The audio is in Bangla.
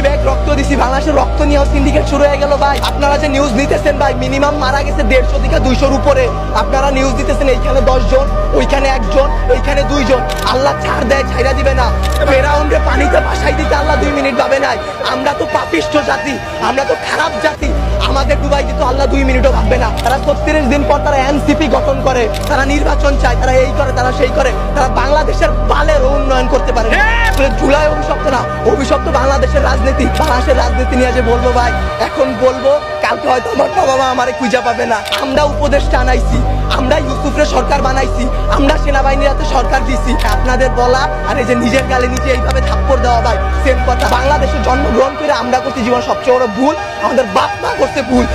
ব্যাগ রক্ত দিছি, বাংলাদেশের রক্ত নিয়েও সিন্ডিকেট শুরু হয়ে গেল ভাই। আপনারা যে নিউজ নিতেছেন ভাই, মিনিমাম মারা গেছে 150 থেকে 200-র উপরে। আপনারা নিউজ দিতেছেন এইখানে 10 জন, ওইখানে 1 জন, এইখানে 2 জন। আল্লাহ ছাড় দেয়, ছাইরা দিবে না। ফেরাউনকে পানিতে ভাসাই দিতে আল্লাহ 2 মিনিট ভাবে নাই। আমরা তো পাপিষ্ঠ জাতি, আমরা তো খারাপ জাতি, আমাদের ডুবাই দিতে আল্লাহ 2 মিনিটও ভাববে না। তারা 36 দিন পর তারা এনসিপি গঠন করে, তারা নির্বাচন চায়, তারা এই করে, তারা সেই করে, তারা বাংলাদেশের বালের উন্নয়ন করতে পারে না। জুলাই অভিশপ্ত না, অভিশপ্ত বাংলাদেশের রাজনীতি। বাংলাদেশের রাজনীতি নিয়ে যে বলবো ভাই, এখন বলবো, কালকে হয়তো আমার বাবা মা আমারে খুঁজে পাবে না। আমরা উপদেষ্টা আনাইছি, আমরা ইউসুফরে সরকার বানাইছি, আমরা সেনাবাহিনীর হাতে সরকার দিছি। আপনাদের বলা আর এই যে নিজের গালে নিজে এইভাবে থাপ্পড় দেওয়া ভাই সেম কথা। বাংলাদেশে জন্মগ্রহণ করে আমরা করছি জীবন সবচেয়ে বড় ভুল, আমাদের বাপ মা করছে ভুল।